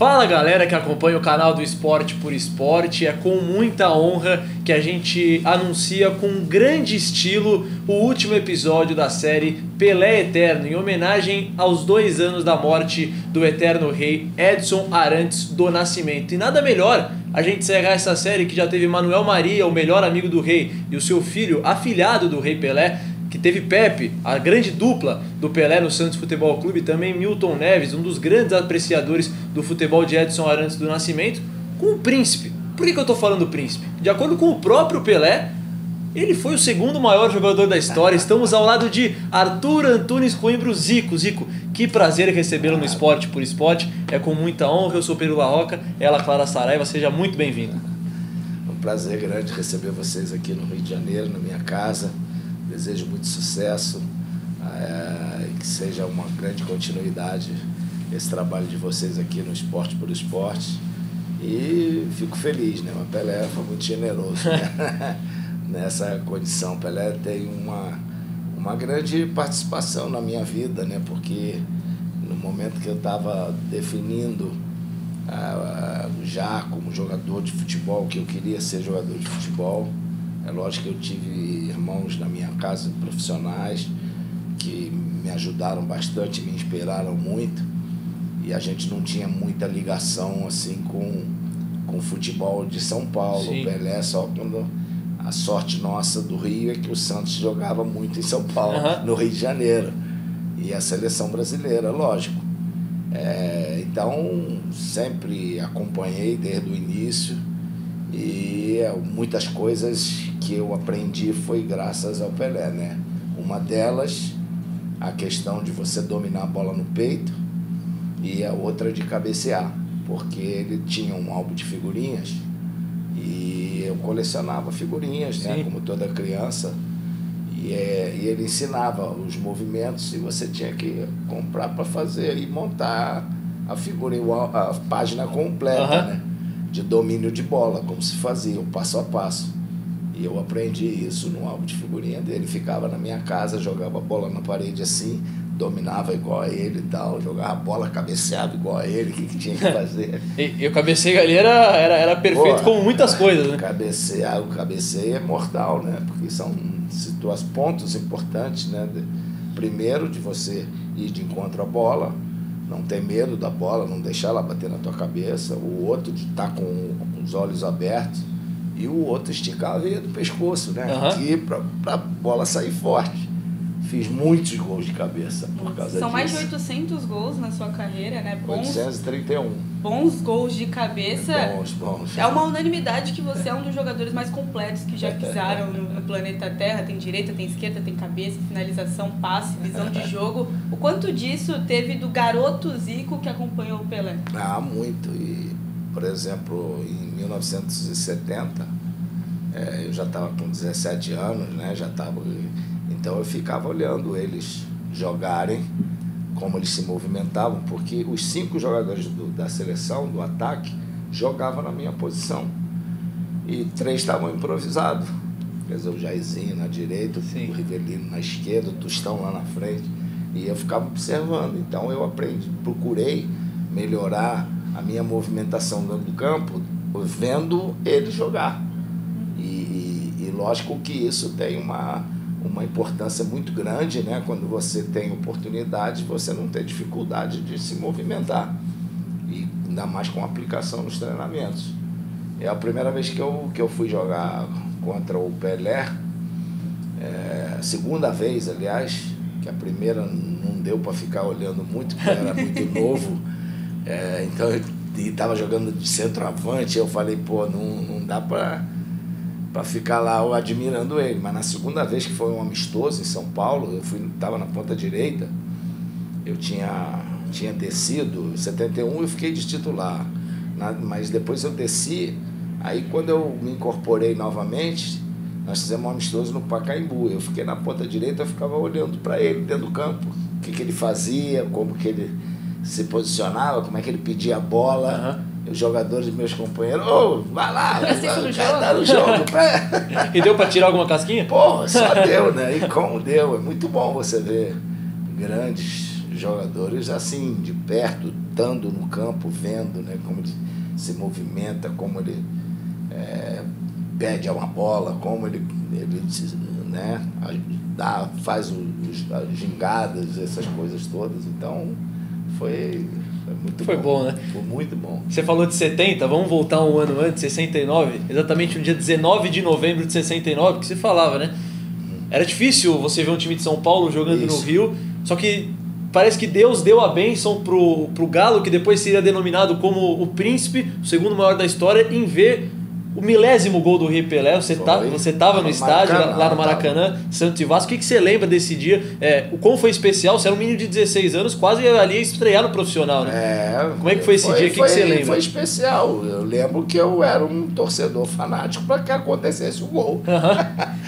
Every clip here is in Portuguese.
Fala galera que acompanha o canal do Esporte por Esporte, é com muita honra que a gente anuncia com grande estilo o último episódio da série Pelé Eterno, em homenagem aos 2 anos da morte do eterno rei Edson Arantes do Nascimento. E nada melhor a gente encerrar essa série que já teve Manuel Maria, o melhor amigo do rei, e o seu filho, afilhado do rei Pelé, que teve Pepe, a grande dupla do Pelé no Santos Futebol Clube, e também Milton Neves, um dos grandes apreciadores do futebol de Edson Arantes do Nascimento, com o Príncipe. Por que eu estou falando Príncipe? De acordo com o próprio Pelé, ele foi o segundo maior jogador da história. Estamos ao lado de Arthur Antunes Coimbra, Zico. Zico, que prazer recebê-lo no Esporte por Esporte. É com muita honra. Eu sou Pedro Larroca, ela Clara Saraiva. Seja muito bem-vindo. É um prazer grande receber vocês aqui no Rio de Janeiro, na minha casa. Desejo muito sucesso, que seja uma grande continuidade esse trabalho de vocês aqui no Esporte por Esporte. E fico feliz, né? O Pelé foi muito generoso, né? Nessa condição. Pelé tem uma grande participação na minha vida, né? Porque no momento que eu estava definindo já como jogador de futebol, que eu queria ser jogador de futebol, é lógico que eu tive irmãos na minha casa, profissionais, que me ajudaram bastante, me inspiraram muito, e a gente não tinha muita ligação assim com o futebol de São Paulo. Sim. O Pelé só quando a sorte nossa do Rio é que o Santos jogava muito em São Paulo, no Rio de Janeiro, e a seleção brasileira, lógico. Então sempre acompanhei desde o início, e muitas coisas que eu aprendi foi graças ao Pelé, né? Uma delas, a questão de você dominar a bola no peito, e a outra de cabecear, porque ele tinha um álbum de figurinhas e eu colecionava figurinhas, né? Como toda criança, e ele ensinava os movimentos e você tinha que comprar para fazer e montar a figurinha, a página completa, né? De domínio de bola, como se fazia, o passo a passo. E eu aprendi isso no álbum de figurinha dele. Ficava na minha casa, jogava a bola na parede assim, dominava igual a ele e tal, jogava a bola, cabeceava igual a ele, o que tinha que fazer. E o cabeceio ali era perfeito, como muitas coisas, né? O cabeceio é mortal, né? Porque são pontos importantes, né? Primeiro, de você ir de encontro à bola, não ter medo da bola, não deixar ela bater na tua cabeça. O outro de estar com os olhos abertos, e o outro esticar a veia do pescoço, né? Aqui, pra bola sair forte. Fiz muitos gols de cabeça por causa disso. São mais de 800 gols na sua carreira, né? 831. Bons gols de cabeça. Bons. É uma unanimidade que você é um dos jogadores mais completos que já pisaram no planeta Terra. Tem direita, tem esquerda, tem cabeça, finalização, passe, visão de jogo. O quanto disso teve do garoto Zico que acompanhou o Pelé? Muito. E, por exemplo, em 1970, eu já estava com 17 anos, né? Então eu ficava olhando eles jogarem, como eles se movimentavam, porque os 5 jogadores da seleção, do ataque, jogavam na minha posição. E 3 estavam improvisados. Quer dizer, o Jairzinho na direita, o Rivelino na esquerda, o Tostão lá na frente. E eu ficava observando. Então eu procurei melhorar a minha movimentação dentro do campo, vendo eles jogar. E lógico que isso tem uma importância muito grande, né? Quando você tem oportunidade, você não tem dificuldade de se movimentar, e ainda mais com aplicação nos treinamentos. É a primeira vez que eu fui jogar contra o Pelé, a segunda vez, aliás, que a primeira não deu para ficar olhando muito, porque era muito novo, então eu estava jogando de centroavante. Eu falei, não dá para ficar lá admirando ele. Mas na segunda vez, que foi um amistoso em São Paulo, eu estava na ponta direita, eu tinha descido, em 71 eu fiquei de titular, mas depois eu desci. Aí quando eu me incorporei novamente, nós fizemos um amistoso no Pacaembu, eu fiquei na ponta direita, eu ficava olhando para ele dentro do campo, o que ele fazia, como que ele se posicionava, como é que ele pedia a bola. Os jogadores, meus companheiros, vai lá, tá no jogo. E deu pra tirar alguma casquinha? Só deu, né? E como deu. É muito bom você ver grandes jogadores assim, de perto, estando no campo, vendo, né, como ele se movimenta, como ele pede uma bola, como ele né, faz as gingadas, essas coisas todas. Então, foi muito Foi bom, né? Foi muito bom. Você falou de 70, vamos voltar um ano antes, 69, exatamente no dia 19 de novembro de 69, que se falava, né? Era difícil você ver um time de São Paulo jogando no Rio, só que parece que Deus deu a bênção pro Galo, que depois seria denominado como o Príncipe, o segundo maior da história, em ver o 1000º gol do Rei Pelé. Você estava no estádio, lá no Maracanã, Santos e Vasco. O que você lembra desse dia? O quão foi especial? Você era um menino de 16 anos, quase ali a estrear no profissional, né? Como é que foi esse dia? O que você lembra? Foi especial. Eu lembro que eu era um torcedor fanático para que acontecesse o gol.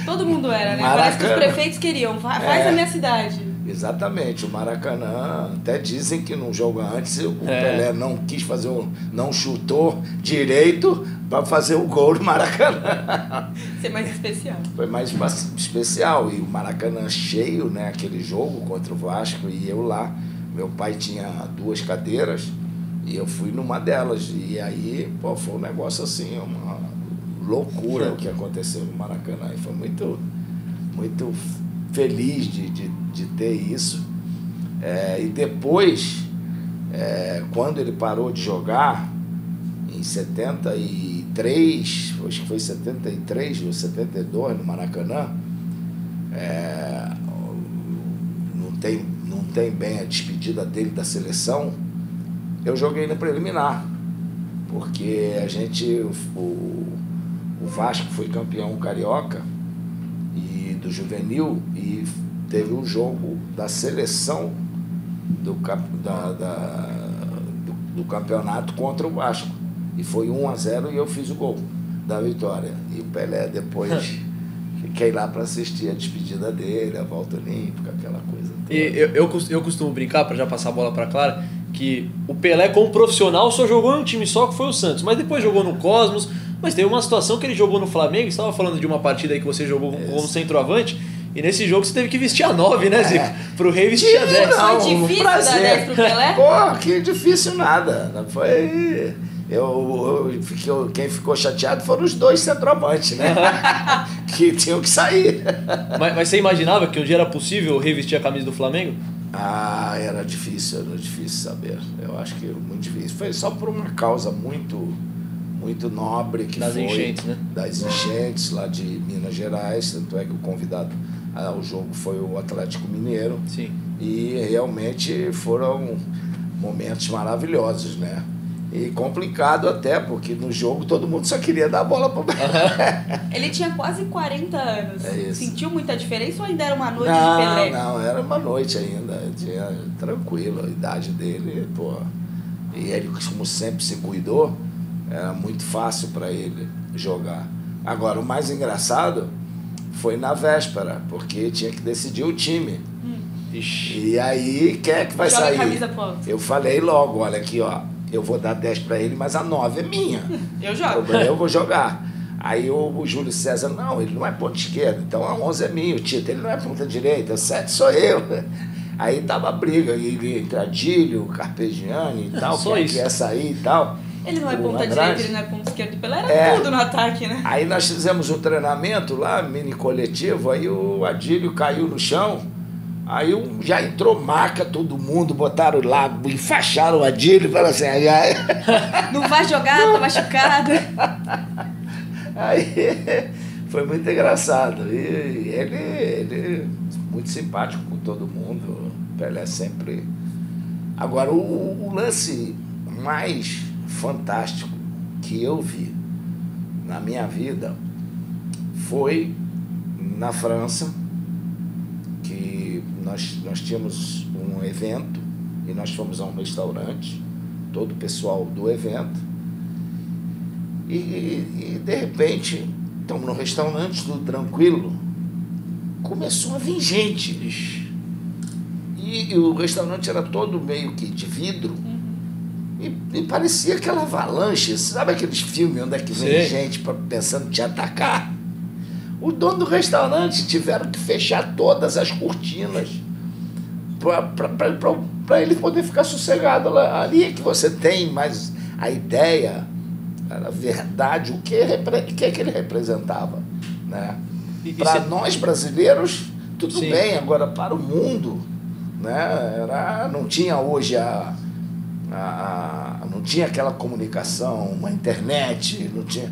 Todo mundo era, né? Parece que os prefeitos queriam. Faz a minha cidade. Exatamente, o Maracanã, até dizem que num jogo antes o Pelé não quis fazer não chutou direito para fazer o gol do Maracanã. Ser mais especial. Foi mais especial, e o Maracanã cheio, né, aquele jogo contra o Vasco, e eu lá, meu pai tinha 2 cadeiras e eu fui numa delas, e aí foi um negócio assim, uma loucura o que aconteceu no Maracanã, e foi muito, muito feliz de ter isso. E depois, quando ele parou de jogar, em 73, acho que foi 73 ou 72 no Maracanã, não tem bem a despedida dele da seleção, eu joguei na preliminar, porque o Vasco foi campeão carioca do juvenil, e teve um jogo da seleção do campeonato contra o Vasco, e foi 1-0 e eu fiz o gol da vitória, e o Pelé depois fiquei lá para assistir a despedida dele, a volta olímpica, aquela coisa toda. E eu costumo brincar, para já passar a bola para Clara, que o Pelé como profissional só jogou em um time só, que foi o Santos, mas depois jogou no Cosmos. Mas teve uma situação que ele jogou no Flamengo. Você estava falando de uma partida aí que você jogou como centroavante, e nesse jogo você teve que vestir a 9, né, Zico? Pro Rei vestir a 10. Foi difícil dar 10 pro Pelé? Pô, que difícil nada. Não foi... quem ficou chateado foram os 2 centroavantes, né? Que tinham que sair. Mas você imaginava que um dia era possível o Rei vestir a camisa do Flamengo? Era difícil saber. Eu acho que muito difícil. Foi só por uma causa muito nobre, que das enchentes, né? Das enchentes lá de Minas Gerais, tanto é que o convidado ao jogo foi o Atlético Mineiro. Sim. E realmente foram momentos maravilhosos, né? E complicado até, porque no jogo todo mundo só queria dar a bola para o Ele tinha quase 40 anos. Sentiu muita diferença ou ainda era uma noite de Pelé? Não, era uma noite ainda. Tinha tranquilo, a idade dele, pô. E ele, como sempre se cuidou, era muito fácil para ele jogar. Agora, o mais engraçado foi na véspera, porque tinha que decidir o time. E aí, quem é que vai sair? Camisa ponta. Eu falei logo, olha aqui, ó, eu vou dar 10 para ele, mas a 9 é minha. Eu jogo. Eu vou jogar. Aí o Júlio César, não, ele não é ponta esquerda, então a 11 é minha. O Tito, ele não é ponta direita, o 7 sou eu. Aí tava a briga entre Adílio, Carpegiani e tal, quem quer sair e tal. Ele não é ponta direita, ele não é ponta esquerda, Pelé era tudo no ataque, né? Aí nós fizemos um treinamento lá, mini coletivo, aí o Adílio caiu no chão, aí já entrou maca, todo mundo, botaram lá, enfaixaram o Adílio e falaram assim, não vai jogar, tá machucado. Aí foi muito engraçado, e ele muito simpático com todo mundo, o Pelé sempre... Agora, o lance mais fantástico que eu vi na minha vida foi na França, que nós tínhamos um evento e nós fomos a um restaurante, todo o pessoal do evento, e de repente estamos no restaurante, tudo tranquilo, começou a vir gente, e o restaurante era todo meio que de vidro. E parecia aquela avalanche, sabe aqueles filmes onde é que vem gente pensando em te atacar? O dono do restaurante tiveram que fechar todas as cortinas para para ele poder ficar sossegado lá. Ali é que você tem mais a ideia, a verdade, o que é que ele representava, né? Para nós brasileiros, tudo bem, agora para o mundo, né? Não tinha hoje não tinha aquela comunicação, uma internet, não tinha.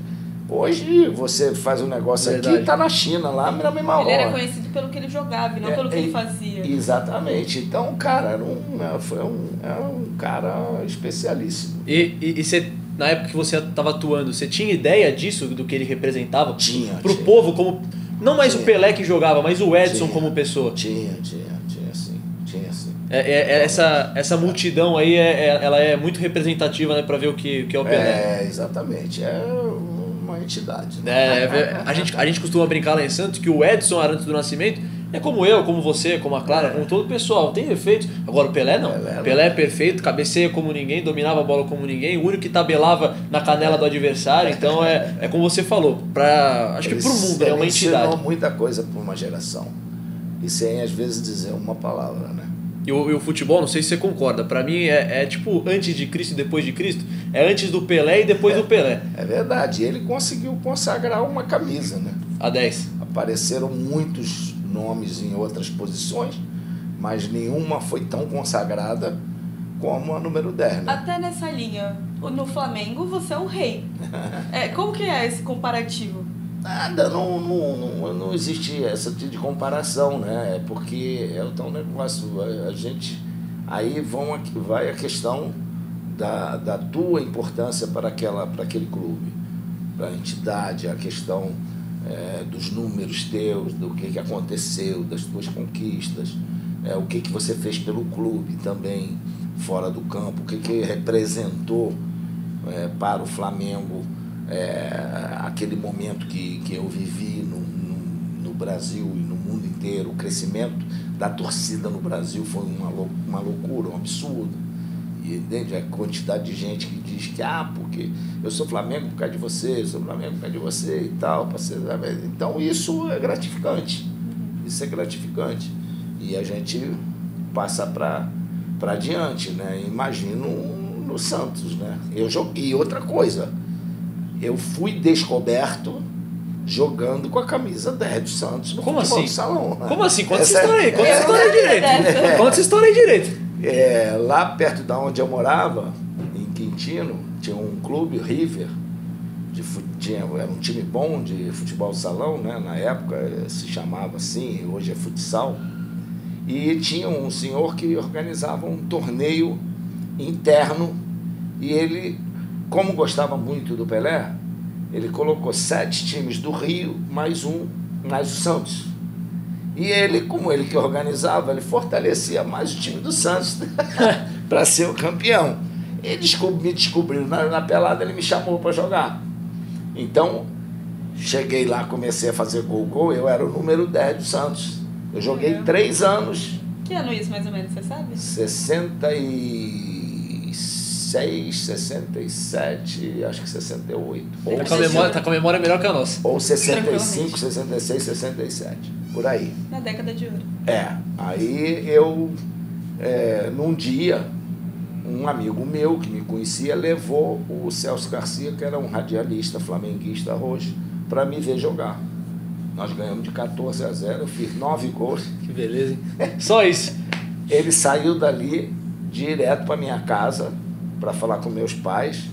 Hoje você faz um negócio aqui e está na China, lá na mesma hora. Ele era conhecido pelo que ele jogava e não pelo que ele fazia. Exatamente. Então, cara, foi um cara especialíssimo. E você, na época que você estava atuando, você tinha ideia disso, do que ele representava? Tinha. Pro povo, como não mais o Pelé que jogava, mas o Edson como pessoa. Tinha sim. Essa multidão aí, ela é muito representativa, né, para ver o que é o Pelé. Exatamente. É uma entidade. Né? A gente costuma brincar lá em Santos que o Edson Arantes do Nascimento é como eu, como você, como a Clara, como todo o pessoal. Tem defeitos. Agora o Pelé não. Pelé é perfeito, cabeceia como ninguém, dominava a bola como ninguém, o único que tabelava na canela do adversário. Então é como você falou, acho que pro mundo é uma entidade. Ensinou muita coisa para uma geração. E sem às vezes dizer uma palavra, né? E o futebol, não sei se você concorda, pra mim é tipo antes de Cristo e depois de Cristo, é antes do Pelé e depois do Pelé. É verdade, ele conseguiu consagrar uma camisa, né? A 10. Apareceram muitos nomes em outras posições, mas nenhuma foi tão consagrada como a número 10, né? Até nessa linha, no Flamengo você é um rei. Como que é esse comparativo? Nada, não existe essa tipo de comparação, né? Porque é o tal negócio, a gente... Aí vai a questão da tua importância para aquele clube, para a entidade, a questão dos números teus, do que aconteceu, das tuas conquistas, o que você fez pelo clube também, fora do campo, o que representou para o Flamengo, aquele momento que eu vivi no Brasil e no mundo inteiro. O crescimento da torcida no Brasil foi uma loucura, um absurdo. E entende? A quantidade de gente que diz que porque eu sou Flamengo por causa de você, eu sou Flamengo por causa de você e tal. Então isso é gratificante. Isso é gratificante. E a gente passa para adiante, né? Imagino no Santos, né? Eu joguei outra coisa. Eu fui descoberto jogando com a camisa 10 do Santos no futebol do salão. Né? Como assim? Conta essa história aí. Conta essa história aí direito. Lá perto da onde eu morava, em Quintino, tinha um clube, River, era um time bom de futebol do salão, né? Na época se chamava assim, hoje é futsal. E tinha um senhor que organizava um torneio interno e ele, como gostava muito do Pelé, ele colocou 7 times do Rio, mais o Santos. E ele, como ele que organizava, ele fortalecia mais o time do Santos para ser o campeão. Ele me descobriu na pelada, ele me chamou para jogar. Então, cheguei lá, comecei a fazer gol, eu era o número 10 do Santos. Eu joguei 3 anos. Que ano isso, mais ou menos, você sabe? 66, 67, acho que 68. Tá com a memória melhor que a nossa. Ou 65, 66, 67. Por aí. Na década de ouro. Aí eu, num dia, um amigo meu que me conhecia levou o Celso Garcia, que era um radialista flamenguista hoje, para me ver jogar. Nós ganhamos de 14-0, eu fiz 9 gols. Que beleza, hein? Só isso. Ele saiu dali direto para minha casa para falar com meus pais,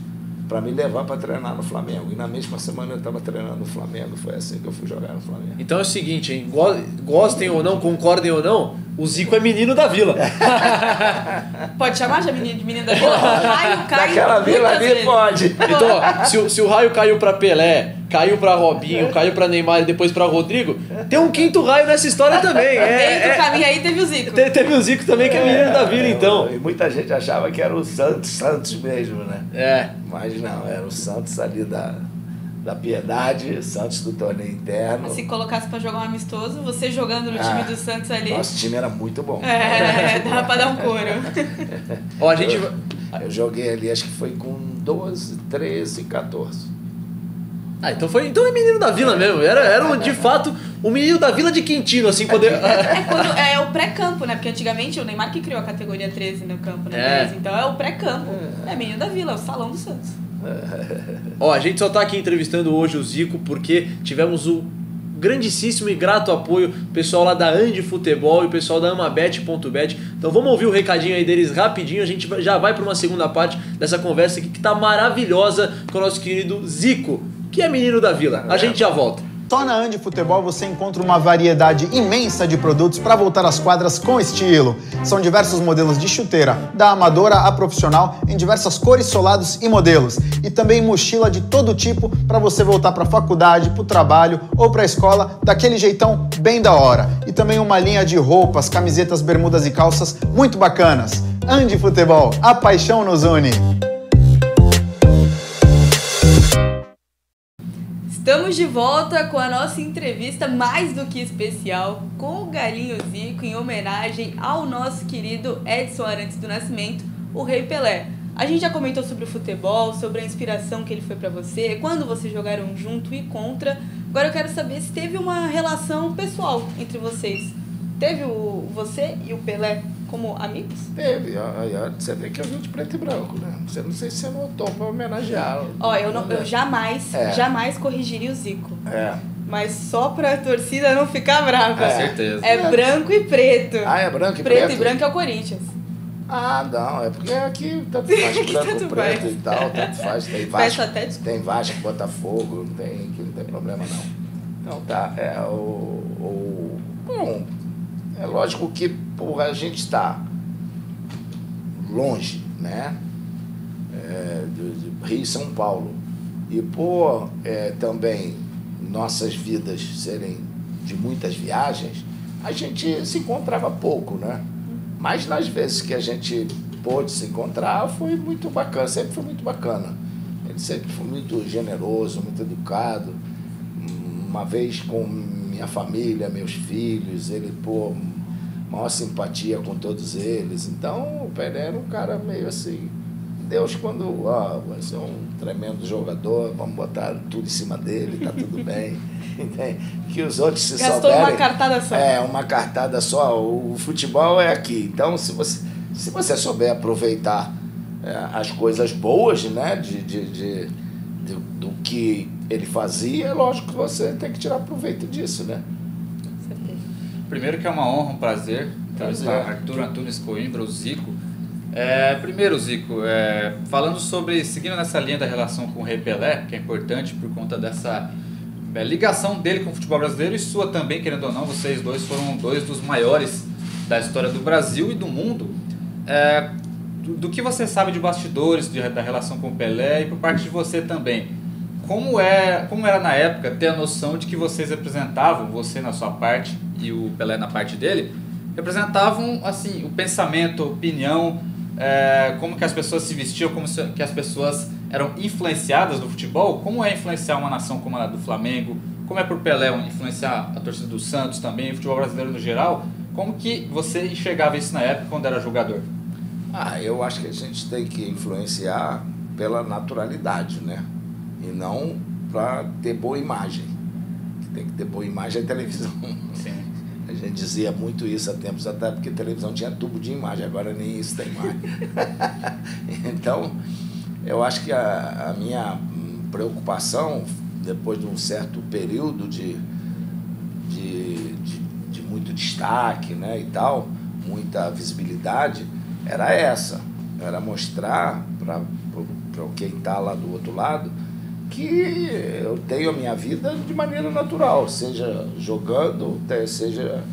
para me levar para treinar no Flamengo. E na mesma semana eu estava treinando no Flamengo. Foi assim que eu fui jogar no Flamengo. Então é o seguinte, hein? Gostem ou não, concordem ou não, o Zico é menino da vila. Pode chamar já de menino da vila? O raio cai. Daquela vila ali pode. Então, ó, se o raio caiu para Pelé, caiu para Robinho, caiu para Neymar e depois para Rodrigo, tem um quinto raio nessa história também. Dentro do caminho aí teve o Zico. Teve o Zico também, que é menino da vila, então. E muita gente achava que era o Santos mesmo, né? Mas não, era o Santos ali da Piedade, Santos do torneio interno. Se colocasse para jogar um amistoso, você jogando no time do Santos ali. Nosso time era muito bom. Dava para dar um couro. Ó, eu joguei ali, acho que foi com 12, 13, 14. Então é menino da Vila mesmo. Era de fato o menino da Vila de Quintino, assim, poder. É o pré-campo, né? Porque antigamente o Neymar que criou a categoria 13 no campo, né? Então é o pré-campo. É menino da Vila, é o salão do Santos. A gente só tá aqui entrevistando hoje o Zico porque tivemos o grandíssimo e grato apoio do pessoal lá da Andi Futebol e o pessoal da Amabet.bet. Então vamos ouvir o recadinho aí deles rapidinho. A gente já vai para uma segunda parte dessa conversa aqui que tá maravilhosa com o nosso querido Zico, que é menino da Vila. A gente já volta. Só na Andi Futebol você encontra uma variedade imensa de produtos para voltar às quadras com estilo. São diversos modelos de chuteira, da amadora à profissional, em diversas cores, solados e modelos. E também mochila de todo tipo para você voltar para a faculdade, para o trabalho ou para a escola daquele jeitão bem da hora. E também uma linha de roupas, camisetas, bermudas e calças muito bacanas. Andi Futebol, a paixão nos une. Estamos de volta com a nossa entrevista mais do que especial com o Galinho Zico em homenagem ao nosso querido Edson Arantes do Nascimento, o Rei Pelé. A gente já comentou sobre o futebol, sobre a inspiração que ele foi pra você, quando vocês jogaram junto e contra. Agora eu quero saber se teve uma relação pessoal entre vocês. Teve você e o Pelé como amigos? Teve. Você vê que eu vim de preto e branco, né? Não sei se você notou para homenageá-lo. Eu jamais corrigiria o Zico. Mas só pra torcida não ficar brava. Com certeza. É branco e preto. É branco e preto? Preto e branco é o Corinthians. Não, é porque aqui tanto faz branco, preto e tal, tanto faz. Tem Vasco, Botafogo, não tem problema não. Então tá, bom, é lógico que a gente está longe, né? De Rio e São Paulo. E também nossas vidas serem de muitas viagens, a gente se encontrava pouco, né? Mas nas vezes que a gente pôde se encontrar, foi muito bacana, sempre foi muito bacana. Ele sempre foi muito generoso, muito educado. Uma vez com minha família, meus filhos, ele, maior simpatia com todos eles. Então, o Pelé era um cara meio assim, Deus quando, vai ser um tremendo jogador, vamos botar tudo em cima dele, tá tudo bem. Que os outros se souberem... Gastou uma cartada só. Uma cartada só. O futebol é aqui. Então, se você souber aproveitar as coisas boas, né, do que ele fazia, é lógico que você tem que tirar proveito disso, né? Primeiro que é uma honra, um prazer entrevistar Arthur Antunes Coimbra, o Zico. Primeiro, Zico, seguindo nessa linha da relação com o Rei Pelé, que é importante por conta dessa ligação dele com o futebol brasileiro e sua também, querendo ou não, vocês dois foram dois dos maiores da história do Brasil e do mundo. Do que você sabe de bastidores, da relação com o Pelé e por parte de você também, como era na época ter a noção de que vocês representavam, você na sua parte e o Pelé na parte dele, representavam assim, o pensamento, a opinião, como que as pessoas se vestiam, como que as pessoas eram influenciadas no futebol, como é influenciar uma nação como a do Flamengo, como é por Pelé influenciar a torcida do Santos também, o futebol brasileiro no geral, como que você enxergava isso na época quando era jogador? Eu acho que a gente tem que influenciar pela naturalidade, né? E não para ter boa imagem. Tem que ter boa imagem é televisão. Sim. A gente dizia muito isso há tempos atrás, porque a televisão tinha tubo de imagem, agora nem isso tem mais. Então, eu acho que a minha preocupação, depois de um certo período de muito destaque, né, e tal, muita visibilidade, era essa. Era mostrar para quem está lá do outro lado que eu tenho a minha vida de maneira natural, seja jogando, seja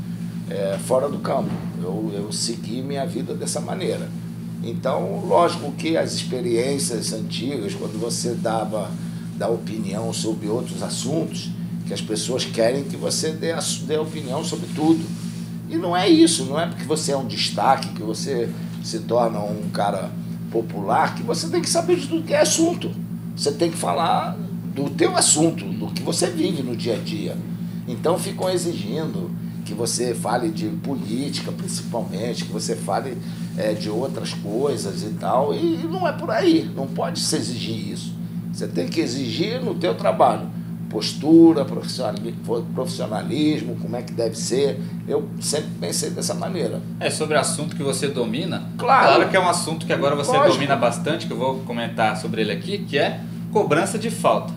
fora do campo. Eu segui minha vida dessa maneira. Então, lógico que as experiências antigas, quando você dá opinião sobre outros assuntos, que as pessoas querem que você dê opinião sobre tudo. E não é isso, não é porque você é um destaque, que você se torna um cara popular, que você tem que saber de tudo que é assunto. Você tem que falar do teu assunto, do que você vive no dia a dia. Então ficam exigindo que você fale de política, principalmente, que você fale de outras coisas e tal, e não é por aí, não pode se exigir isso. Você tem que exigir no teu trabalho. postura, profissionalismo, como é que deve ser. Eu sempre pensei dessa maneira. Sobre assunto que você domina. Claro Que é um assunto que agora você domina bastante, que eu vou comentar sobre ele aqui, que é cobrança de falta.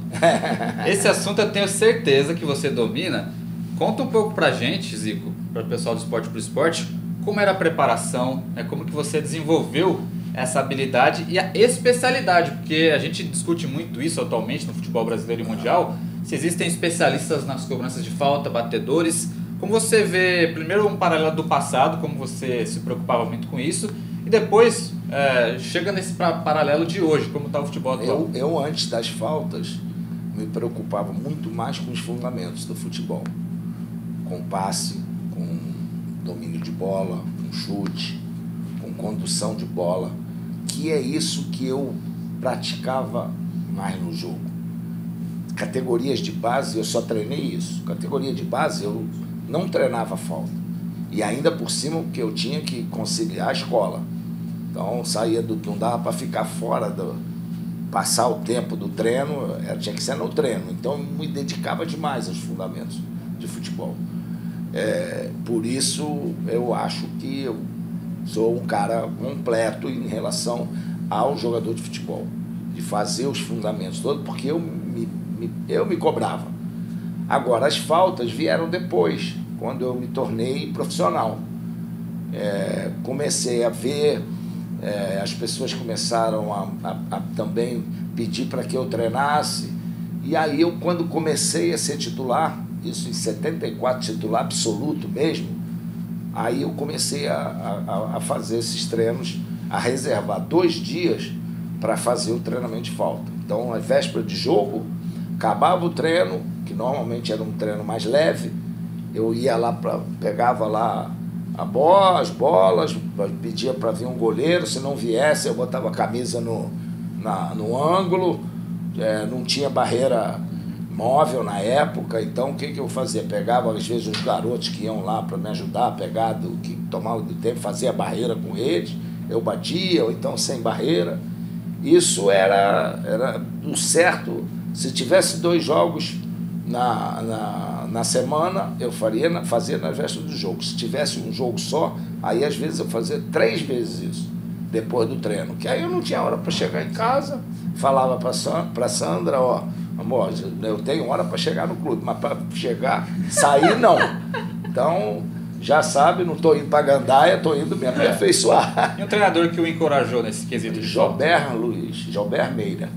Esse assunto eu tenho certeza que você domina. Conta um pouco pra gente, Zico, para o pessoal do Esporte pro Esporte, como era a preparação, como que você desenvolveu essa habilidade e a especialidade, porque a gente discute muito isso atualmente no futebol brasileiro e mundial, se existem especialistas nas cobranças de falta, batedores. Como você vê, primeiro um paralelo do passado, como você se preocupava muito com isso, e depois chega nesse paralelo de hoje, como está o futebol atual. Eu, antes das faltas, me preocupava muito mais com os fundamentos do futebol, com passe, com domínio de bola, com chute, com condução de bola, que é isso que eu praticava mais no jogo. Categorias de base, eu só treinei isso. Categoria de base, eu não treinava falta. E ainda por cima, porque eu tinha que conciliar a escola. Então, não dava para ficar fora, passar o tempo do treino, tinha que ser no treino. Então, eu me dedicava demais aos fundamentos de futebol. Por isso, eu acho que eu sou um cara completo em relação ao jogador de futebol, de fazer os fundamentos todos, porque eu me cobrava. Agora, as faltas vieram depois, quando eu me tornei profissional. Comecei a ver, as pessoas começaram a também pedir para que eu treinasse, e aí eu, quando comecei a ser titular, isso em 74, titular absoluto mesmo, aí eu comecei a fazer esses treinos, a reservar 2 dias para fazer o treinamento de falta. Então, na véspera de jogo, acabava o treino, que normalmente era um treino mais leve, eu ia lá, pegava lá as bolas, pedia para vir um goleiro, se não viesse eu botava a camisa no ângulo, não tinha barreira móvel na época, então o que eu fazia? Pegava às vezes os garotos que iam lá para me ajudar a pegar, que tomavam do tempo, fazia barreira com eles, eu batia, ou então sem barreira. Isso era o certo. Se tivesse 2 jogos na semana, eu fazia na véspera do jogo. Se tivesse um jogo só, aí às vezes eu fazia 3 vezes isso, depois do treino, que aí eu não tinha hora para chegar em casa, falava para Sandra, amor, eu tenho hora para chegar no clube, mas para sair não. Então, já sabe, não estou indo para Gandaia, estou indo me aperfeiçoar. E um treinador que o encorajou nesse quesito de Jober Meira.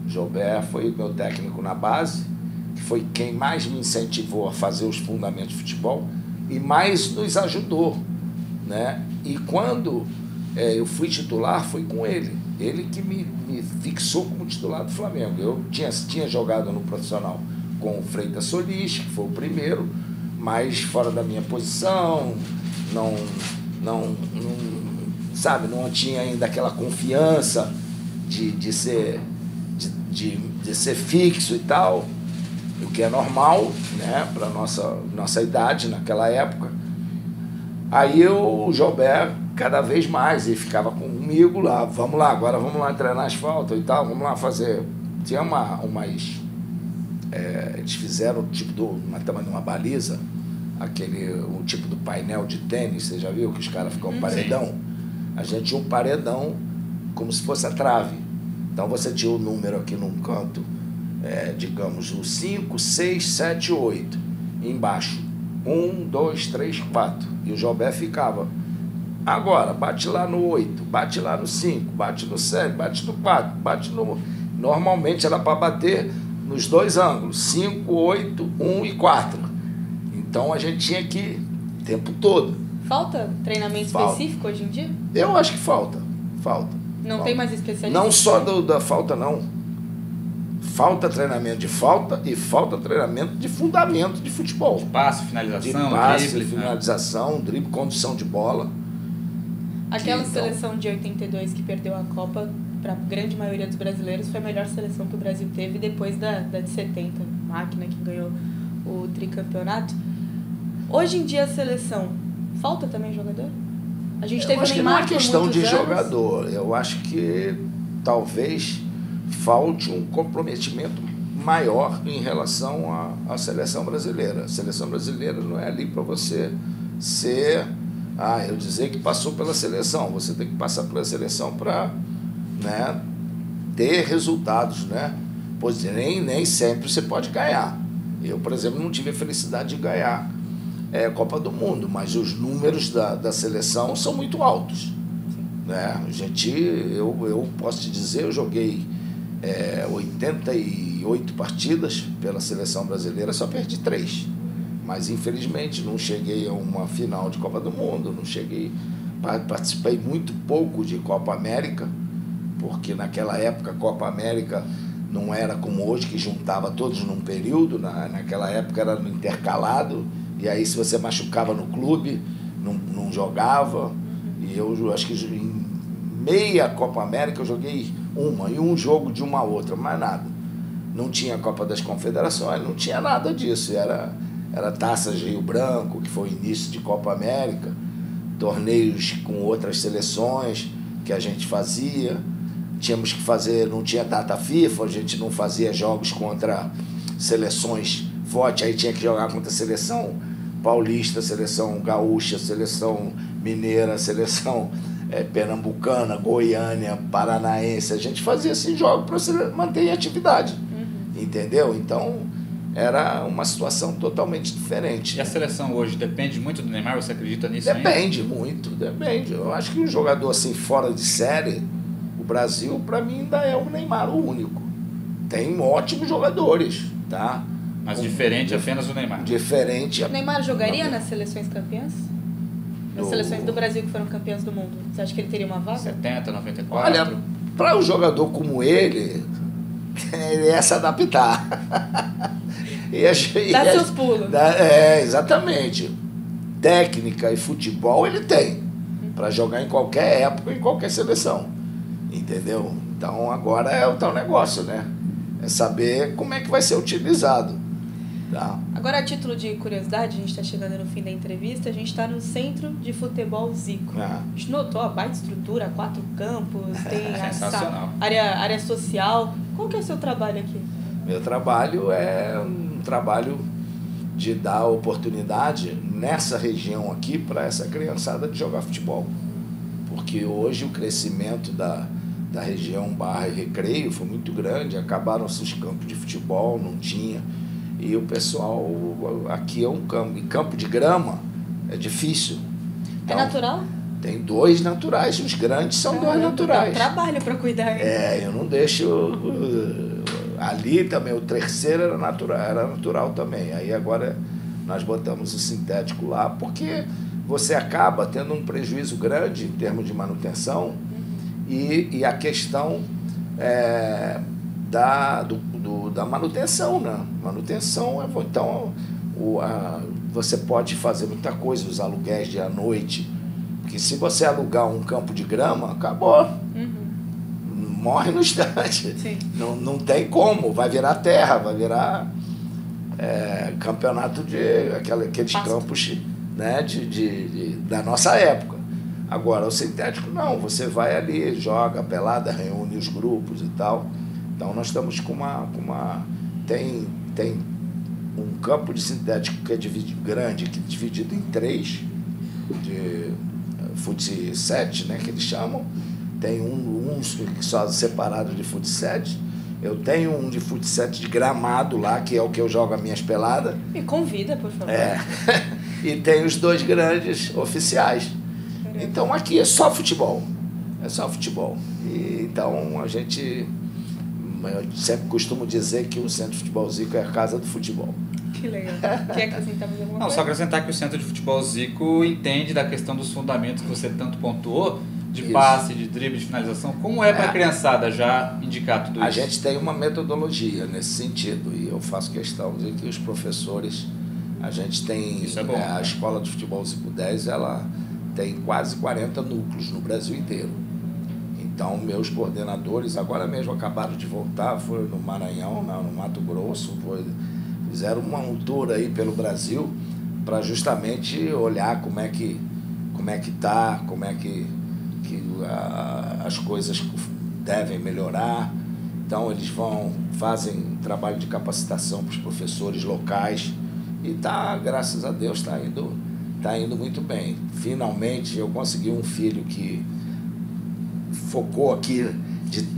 Jober foi meu técnico na base, que foi quem mais me incentivou a fazer os fundamentos de futebol e mais nos ajudou, né? E quando eu fui titular, foi com ele. Ele que me fixou como titular do Flamengo. Eu tinha jogado no profissional com o Freitas Solis, que foi o primeiro, mas fora da minha posição, não tinha ainda aquela confiança de ser fixo e tal, o que é normal, né, para nossa idade naquela época. Aí o Jober, cada vez mais, ele ficava comigo lá, agora vamos lá treinar as faltas e tal, vamos lá fazer. Tinha eles fizeram o tipo de uma baliza, o tipo do painel de tênis, você já viu que os caras ficam paredão? A gente tinha um paredão como se fosse a trave. Então você tinha o número aqui num canto, digamos, o 5, 6, 7, 8. Embaixo, 1, 2, 3, 4. E o Jober ficava. Agora, bate lá no 8, bate lá no 5, bate no 7, bate no 4, bate no... Normalmente era para bater nos 2 ângulos, 5, 8, 1 e 4. Então a gente tinha que ir o tempo todo. Falta treinamento específico hoje em dia? Eu acho que falta. Não tem mais especialista? Não só da falta, não. Falta treinamento de falta e falta treinamento de fundamento de futebol. De passe, finalização, drible, finalização, drible, condução de bola. Aquela seleção de 82 que perdeu a Copa, para a grande maioria dos brasileiros, foi a melhor seleção que o Brasil teve depois da de 70, Máquina, que ganhou o tricampeonato. Hoje em dia a seleção, falta também jogador? A gente teve o Neymar por muitos anos. Eu acho que não é questão de jogador, eu acho que talvez falte um comprometimento maior em relação à seleção brasileira. A seleção brasileira não é ali para você ser... eu dizer que passou pela seleção. Você tem que passar pela seleção para, né, ter resultados, né? Pois nem sempre você pode ganhar. Eu, por exemplo, não tive a felicidade de ganhar a Copa do Mundo, mas os números da seleção são muito altos. Né? Eu posso te dizer, eu joguei 88 partidas pela seleção brasileira, só perdi 3. Mas, infelizmente, não cheguei a uma final de Copa do Mundo, participei muito pouco de Copa América, porque naquela época a Copa América não era como hoje, que juntava todos num período, naquela época era no intercalado, e aí se você machucava no clube, não jogava, e eu acho que em meia Copa América eu joguei e um jogo de uma a outra, mais nada. Não tinha Copa das Confederações, não tinha nada disso, era Taças Rio Branco, que foi o início de Copa América, torneios com outras seleções que a gente fazia. Tínhamos que fazer, não tinha data FIFA, a gente não fazia jogos contra seleções fortes, aí tinha que jogar contra a seleção paulista, seleção gaúcha, seleção mineira, seleção pernambucana, goiânia, paranaense. A gente fazia esses jogos para manter em atividade, entendeu? Então, era uma situação totalmente diferente. E a seleção hoje depende muito do Neymar? Você acredita nisso? Depende muito, depende. Eu acho que um jogador assim fora de série, o Brasil, para mim, ainda é o Neymar o único. Tem ótimos jogadores, tá? Mas diferente apenas do Neymar. Diferente. O Neymar jogaria nas seleções campeãs? Nas seleções do Brasil que foram campeãs do mundo. Você acha que ele teria uma vaga? 70, 94? Olha, para um jogador como ele ia se adaptar. Dá seus pulos. Exatamente. Técnica e futebol ele tem. Para jogar em qualquer época, em qualquer seleção. Entendeu? Então agora é o tal negócio, né? É saber como é que vai ser utilizado. Tá? Agora, a título de curiosidade, a gente está chegando no fim da entrevista, a gente está no Centro de Futebol Zico. A gente notou a baita estrutura, 4 campos, tem área social. Qual que é o seu trabalho aqui? Meu trabalho é um trabalho de dar oportunidade nessa região aqui para essa criançada de jogar futebol. Porque hoje o crescimento da região Barra e Recreio foi muito grande, acabaram-se os campos de futebol, não tinha. E o pessoal, aqui é um campo, e campo de grama é difícil. Então, é natural? Tem 2 naturais, os grandes são 2 naturais. Dá trabalho para cuidar. Eu não deixo... Ali também, o terceiro era natural também. Aí agora nós botamos o sintético lá, porque você acaba tendo um prejuízo grande em termos de manutenção e a questão da manutenção, né? Manutenção, então você pode fazer muita coisa, os aluguéis de à noite, porque se você alugar um campo de grama, acabou. Morre no instante. Não tem como, vai virar terra, vai virar campeonato de aqueles campos, né, da nossa época. Agora, o sintético não, você vai ali, joga pelada, reúne os grupos e tal. Então nós estamos com tem um campo de sintético que é grande, que é dividido em 3, de fut 7, né, que eles chamam. Tem um só separado de fut 7. Eu tenho um de fut 7 de gramado lá, que é o que eu jogo as minhas peladas. Me convida, por favor. E tem os 2 grandes oficiais. Então aqui é só futebol. É só futebol. Então eu sempre costumo dizer que o Centro de Futebol Zico é a casa do futebol. Que legal. Quer acrescentar mais alguma coisa? Só acrescentar que o Centro de Futebol Zico entende da questão dos fundamentos que você tanto pontuou, de passe, de drible, de finalização. Como é para a criançada já indicar tudo isso? A gente tem uma metodologia nesse sentido, e eu faço questão de que os professores, a gente tem a Escola de Futebol Zico 10, ela tem quase 40 núcleos no Brasil inteiro. Então, meus coordenadores, agora mesmo acabaram de voltar, foram no Maranhão, no Mato Grosso, fizeram uma tour aí pelo Brasil para justamente olhar como é que está, como é que as coisas devem melhorar. Então eles fazem trabalho de capacitação para os professores locais e graças a Deus está indo muito bem. Finalmente eu consegui um filho que focou aqui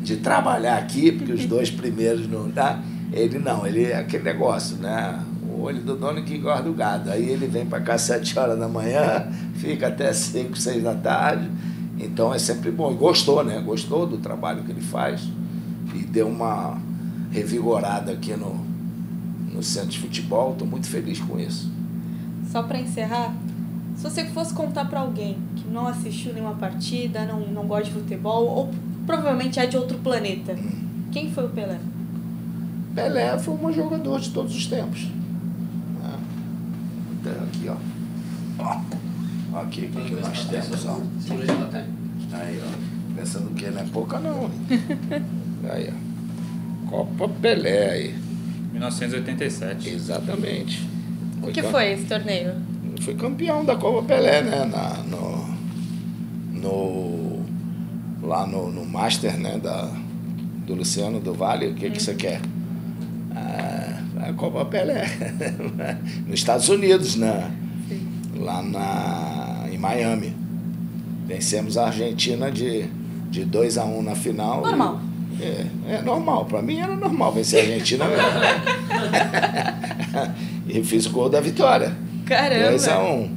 de trabalhar aqui, porque os 2 primeiros não dá. Ele é aquele negócio, né? O olho do dono que engorda o gado. Aí ele vem para cá às 7 horas da manhã, fica até 5, 6 da tarde. Então é sempre bom. E gostou, né? Gostou do trabalho que ele faz. E deu uma revigorada aqui no centro de futebol. Estou muito feliz com isso. Só para encerrar, se você fosse contar para alguém que não assistiu nenhuma partida, não gosta de futebol, ou provavelmente é de outro planeta, quem foi o Pelé? Pelé foi um jogador de todos os tempos. Aqui, ó. Aqui, o que nós temos, ó. Aí, ó. Pensando que não é pouca, não. Aí, ó. Copa Pelé aí. 1987. Exatamente. O que foi esse torneio? Foi campeão da Copa Pelé, né? Lá no Master, né? Do Luciano do Vale. O que você quer? A Copa Pelé. Nos Estados Unidos, né? Lá em Miami. Vencemos a Argentina de 2-1 na final. Normal. É normal. Para mim era normal vencer a Argentina mesmo. E fiz o gol da vitória. Caramba! 2-1.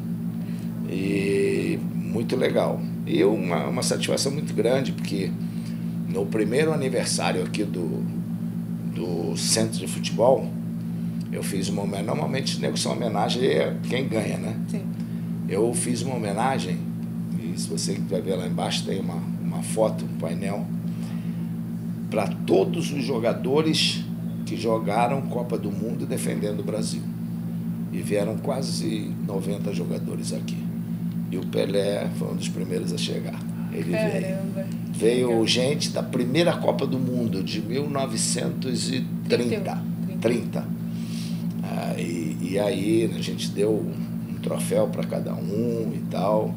E muito legal. E uma satisfação muito grande, porque no primeiro aniversário aqui do centro de futebol, eu fiz uma homenagem. Normalmente são homenagem a quem ganha, né? Sim. Eu fiz uma homenagem, e se você vai ver lá embaixo, tem uma foto, um painel, para todos os jogadores que jogaram Copa do Mundo defendendo o Brasil. E vieram quase 90 jogadores aqui. E o Pelé foi um dos primeiros a chegar. Ele veio gente da primeira Copa do Mundo, de 1930. E aí a gente deu um troféu para cada um e tal.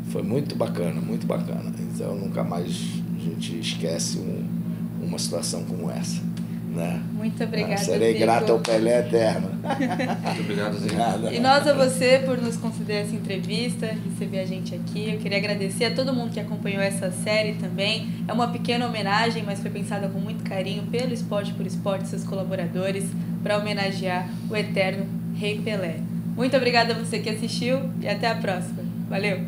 Foi muito bacana, muito bacana. Então nunca mais a gente esquece uma situação como essa. Né? Muito obrigada, serei Zico. grato ao Pelé eterno. Muito obrigado, Zico. E nós a você por nos conceder essa entrevista, receber a gente aqui. Eu queria agradecer a todo mundo que acompanhou essa série também. É uma pequena homenagem, mas foi pensada com muito carinho pelo Esporte por Esporte e seus colaboradores para homenagear o eterno Rei Pelé. Muito obrigada a você que assistiu e até a próxima. Valeu!